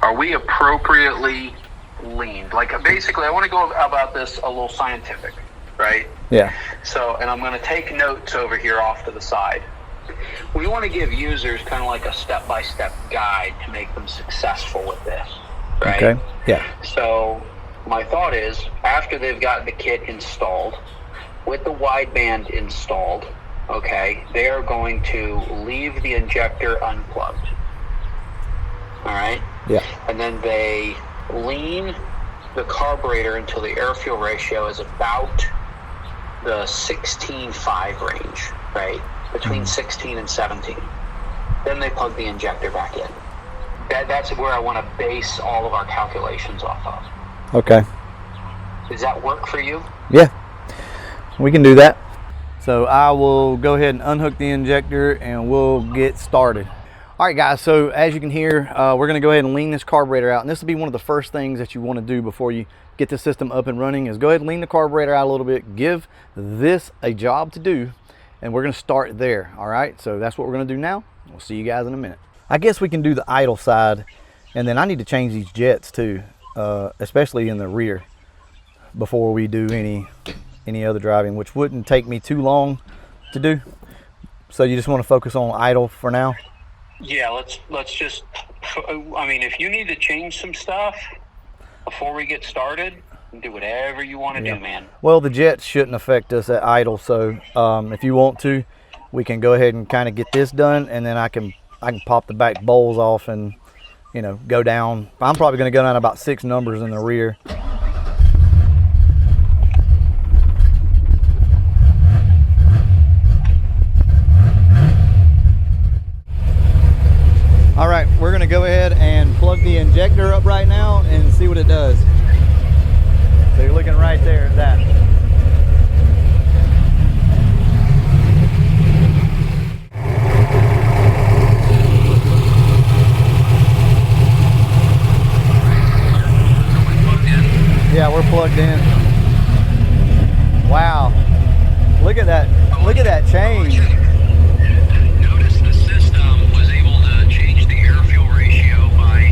are we appropriately leaned? Like, basically, I want to go about this a little scientific, right? Yeah. So, and I'm going to take notes over here off to the side. We want to give users kind of like a step-by-step guide to make them successful with this, right? Okay. Yeah. So my thought is, after they've got the kit installed, with the wideband installed, okay, they are going to leave the injector unplugged. All right? Yeah. And then they lean the carburetor until the air-fuel ratio is about the 16.5 range, right? Between 16 and 17. Then they plug the injector back in. That's where I want to base all of our calculations off of. Okay. Does that work for you? Yeah, we can do that. So I will go ahead and unhook the injector and we'll get started. All right, guys, so as you can hear, we're going to go ahead and lean this carburetor out. And this will be one of the first things that you want to do before you get the system up and running is go ahead and lean the carburetor out a little bit, give this a job to do, and we're going to start there. All right, so that's what we're going to do now. We'll see you guys in a minute. I guess we can do the idle side, and then I need to change these jets too, especially in the rear, before we do any other driving, which wouldn't take me too long to do. So you just want to focus on idle for now? Yeah, let's just, I mean, if you need to change some stuff before we get started, do whatever you want to do, man. Well, the jets shouldn't affect us at idle, so if you want to, we can go ahead and kind of get this done, and then I can pop the back bowls off and, you know, go down. I'm probably going to go down about 6 numbers in the rear. All right, we're going to go ahead and plug the injector up right now and see what it does. So you're looking right there at that. Yeah, we're plugged in. Wow. Look at that. Look at that change. Notice the system was able to change the air-fuel ratio by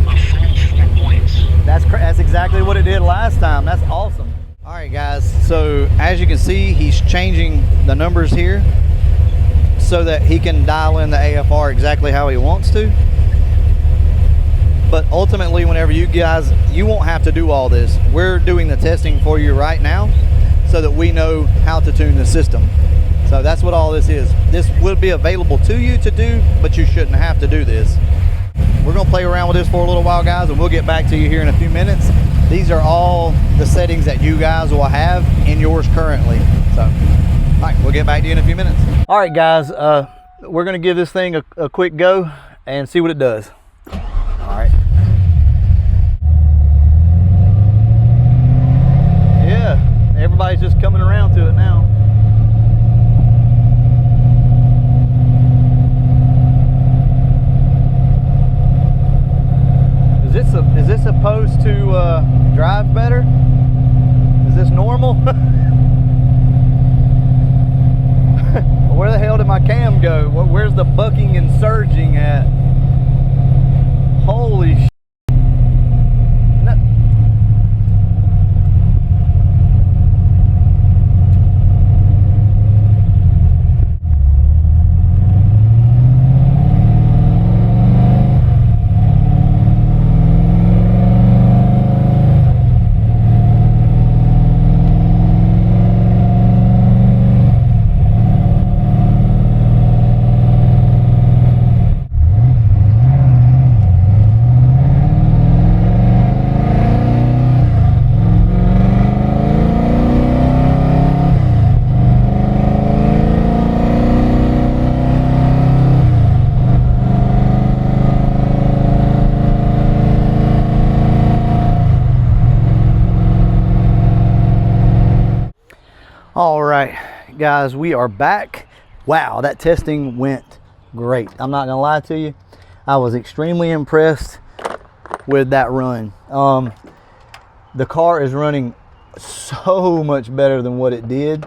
a full 4 points. That's exactly what it did last time. That's awesome. All right, guys. So as you can see, he's changing the numbers here so that he can dial in the AFR exactly how he wants to. But ultimately, whenever you won't have to do all this. We're doing the testing for you right now so that we know how to tune the system. So that's what all this is. This will be available to you to do, but you shouldn't have to do this. We're gonna play around with this for a little while, guys, and we'll get back to you here in a few minutes. These are all the settings that you guys will have in yours currently. So, all right, we'll get back to you in a few minutes. All right, guys, we're gonna give this thing a quick go and see what it does. All right. Yeah, everybody's just coming around to it now. Is this supposed to drive better? Is this normal? Where the hell did my cam go? Where's the bucking and surging at? Holy shit. No. All right, guys, we are back. Wow, that testing went great. I'm not gonna lie to you. I was extremely impressed with that run. The car is running so much better than what it did,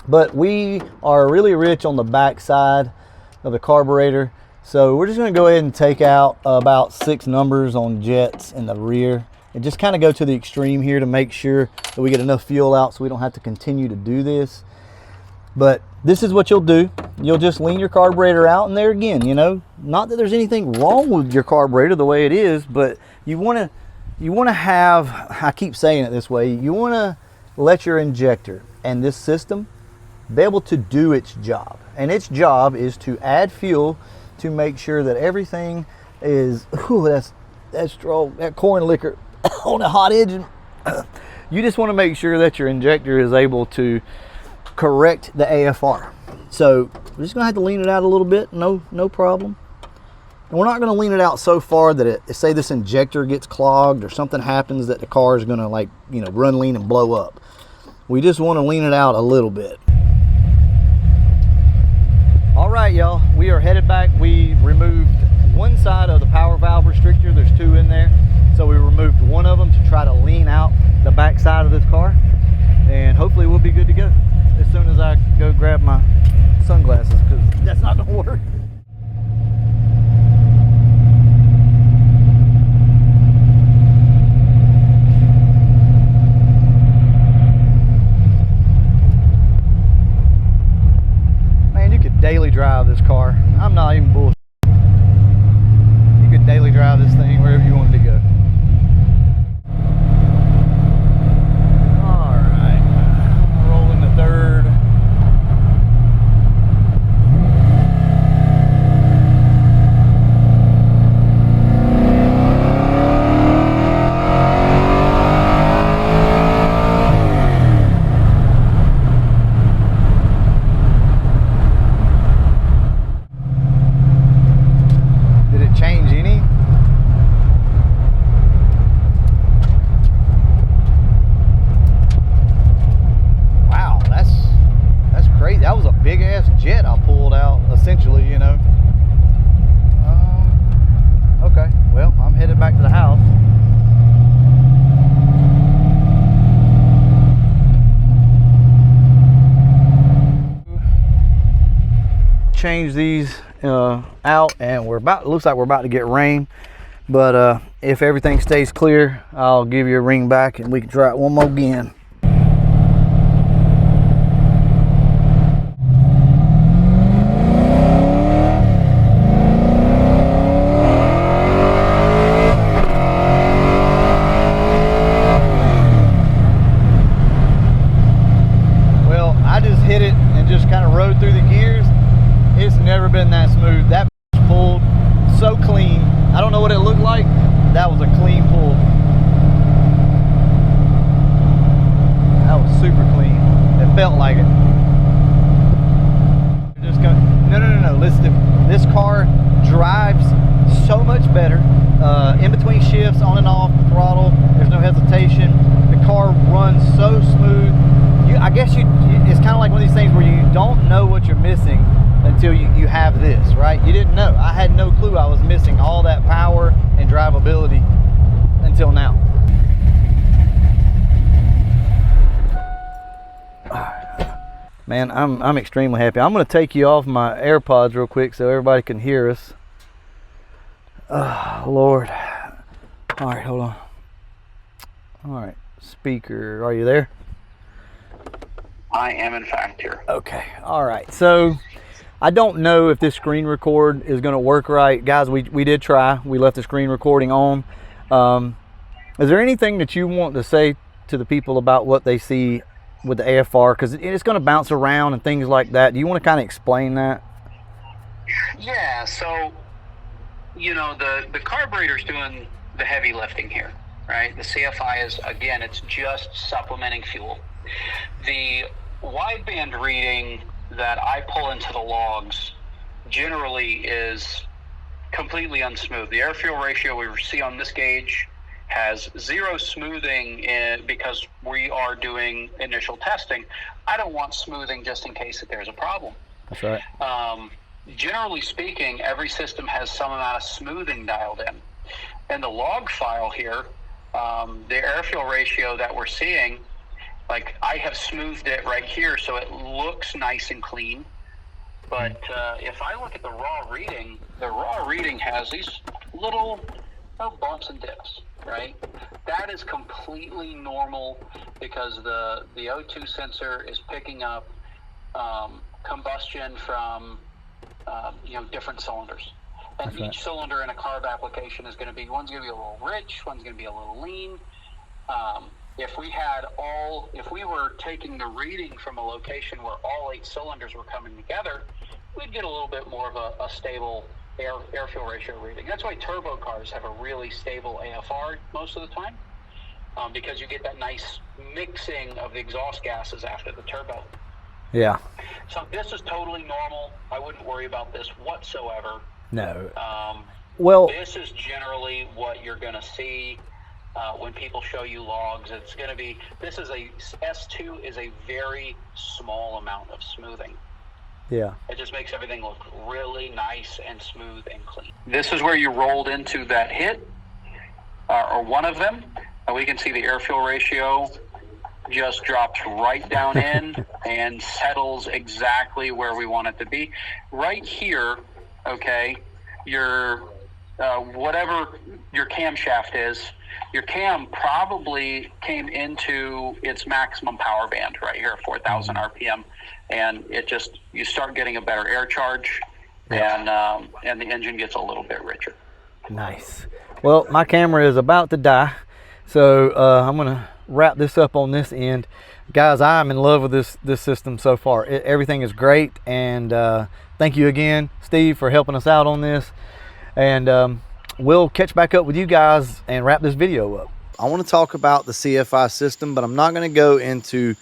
but we are really rich on the back side of the carburetor. So we're just going to go ahead and take out about 6 numbers on jets in the rear and just kind of go to the extreme here to make sure that we get enough fuel out so we don't have to continue to do this. But this is what you'll do. You'll just lean your carburetor out, and there again, you know, not that there's anything wrong with your carburetor the way it is, but you want to have, I keep saying it this way, you want to let your injector and this system be able to do its job. And its job is to add fuel to make sure that everything is, that's strong, that corn liquor on a hot engine. You just want to make sure that your injector is able to correct the AFR. So we're just gonna have to lean it out a little bit, no problem. And we're not gonna lean it out so far that it, say this injector gets clogged or something happens that the car is gonna, like, you know, run lean and blow up. We just want to lean it out a little bit. All right, y'all, we are headed back. We removed one side of the power valve restrictor. There's 2 in there. So we removed one of them to try to lean out the back side of this car. And hopefully we'll be good to go as soon as I go grab my sunglasses, because that's not gonna work. Daily drive this car. I'm not even bullshit. You could daily drive this thing wherever you wanted to go. All right, rolling the 3rd. Essentially, you know. Okay, well, I'm headed back to the house. Change these out, and looks like we're about to get rain, but if everything stays clear, I'll give you a ring back and we can try it one more again. Hit it and just kind of rode through the gears. It's never been that smooth. That pulled so clean. I don't know what it looked like. That was a clean pull. That was super clean. It felt like it. Just go. No. Listen, this car drives so much better. In between shifts, on and off the throttle, there's no hesitation. The car runs so smooth. I guess it's kind of like one of these things where you don't know what you're missing until you have this, right? You didn't know. I had no clue I was missing all that power and drivability until now. Man, I'm extremely happy. I'm going to take you off my AirPods real quick so everybody can hear us. Oh, Lord. All right, hold on. All right, speaker, are you there? I am, in fact, here. Okay, all right. So I don't know if this screen record is going to work right. Guys, we did try. We left the screen recording on. Is there anything that you want to say to the people about what they see with the AFR? Because it's going to bounce around and things like that. Do you want to kind of explain that? Yeah, so, you know, the carburetor's doing the heavy lifting here, right? The CFI is, again, it's just supplementing fuel. The wideband reading that I pull into the logs generally is completely unsmooth. The air-fuel ratio we see on this gauge has 0 smoothing because we are doing initial testing. I don't want smoothing just in case that there's a problem. That's right. Generally speaking, every system has some amount of smoothing dialed in. In the log file here, the air-fuel ratio that we're seeing, like, I have smoothed it right here so it looks nice and clean. But if I look at the raw reading, the raw reading has these little bumps and dips, right? That is completely normal because the O2 sensor is picking up combustion from different cylinders. And each cylinder in a CARB application is going to be, one's going to be a little rich, one's going to be a little lean. If we were taking the reading from a location where all 8 cylinders were coming together, we'd get a little bit more of a stable air-fuel ratio reading. That's why turbo cars have a really stable AFR most of the time, because you get that nice mixing of the exhaust gases after the turbo. Yeah. So this is totally normal. I wouldn't worry about this whatsoever. No. Well, this is generally what you're going to see when people show you logs. It's going to be, S2 is a very small amount of smoothing. Yeah. It just makes everything look really nice and smooth and clean. This is where you rolled into that hit, or one of them. And we can see the air-fuel ratio just drops right down in and settles exactly where we want it to be. Right here, okay, your whatever your camshaft is, your cam probably came into its maximum power band right here, 4,000 RPM, and you start getting a better air charge, and the engine gets a little bit richer. Nice. Well, my camera is about to die, so I'm gonna wrap this up on this end. Guys, I'm in love with this system so far. Everything is great, and thank you again, Steve, for helping us out on this. And we'll catch back up with you guys and wrap this video up. I want to talk about the CFI system, but I'm not going to go into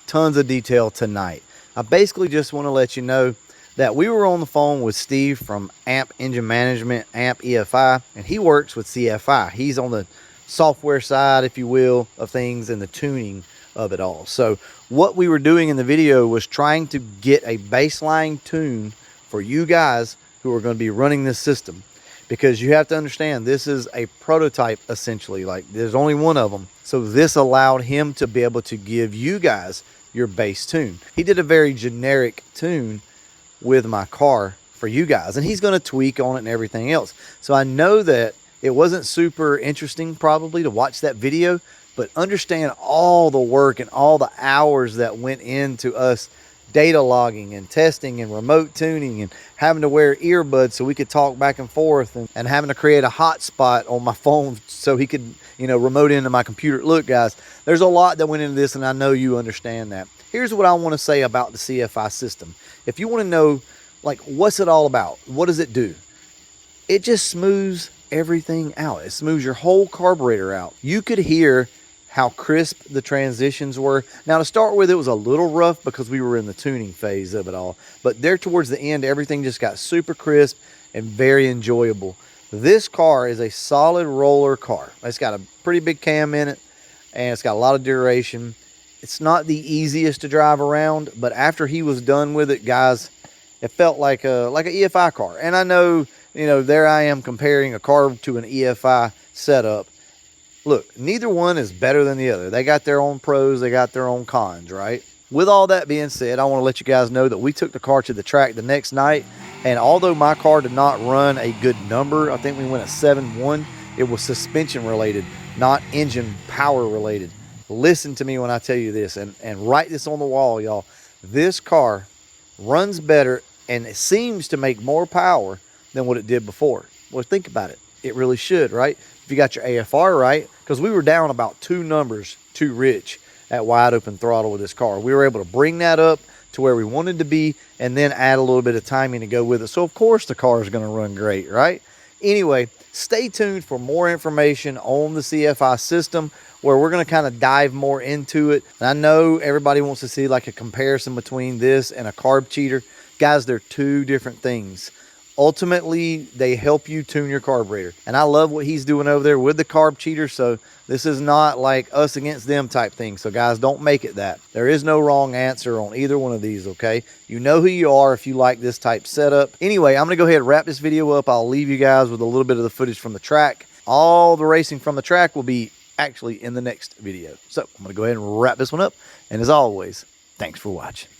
tons of detail tonight. I basically just want to let you know that we were on the phone with Steve from AMP Engine Management, AMP EFI, and he works with CFI. He's on the software side, if you will, of things and the tuning of it all. So what we were doing in the video was trying to get a baseline tune for you guys who are going to be running this system, because you have to understand this is a prototype essentially. Like, there's only one of them. So this allowed him to be able to give you guys your base tune. He did a very generic tune with my car for you guys, and he's going to tweak on it and everything else. So I know that it wasn't super interesting probably to watch that video, but understand all the work and all the hours that went into us data logging and testing and remote tuning and having to wear earbuds so we could talk back and forth, and having to create a hotspot on my phone so he could, remote into my computer. Look, guys, there's a lot that went into this, and I know you understand that. Here's what I want to say about the CFI system. If you want to know, like, what's it all about? What does it do? It just smooths everything out. It smooths your whole carburetor out. You could hear how crisp the transitions were. Now, to start with, it was a little rough because we were in the tuning phase of it all. But there towards the end, everything just got super crisp and very enjoyable. This car is a solid roller car. It's got a pretty big cam in it, and it's got a lot of duration. It's not the easiest to drive around, but after he was done with it, guys, it felt like a EFI car. And I know, there I am comparing a CARB to an EFI setup. Look, neither one is better than the other. They got their own pros, they got their own cons, right? With all that being said, I want to let you guys know that we took the car to the track the next night, and although my car did not run a good number, I think we went a 7.1, it was suspension related, not engine power related. Listen to me when I tell you this, and write this on the wall, y'all. This car runs better, and it seems to make more power than what it did before. Well, think about it. It really should, right? If you got your AFR right, because we were down about 2 numbers too rich at wide open throttle with this car. We were able to bring that up to where we wanted to be, and then add a little bit of timing to go with it. So of course the car is going to run great, right? Anyway, stay tuned for more information on the CFI system, where we're going to kind of dive more into it. And I know everybody wants to see like a comparison between this and a carb cheater. Guys, they're 2 different things. Ultimately, they help you tune your carburetor. And I love what he's doing over there with the carb cheater. So this is not like us against them type thing. So guys, don't make it that. There is no wrong answer on either one of these, okay? You know who you are if you like this type setup. Anyway, I'm going to go ahead and wrap this video up. I'll leave you guys with a little bit of the footage from the track. All the racing from the track will be actually in the next video. So I'm going to go ahead and wrap this one up. And as always, thanks for watching.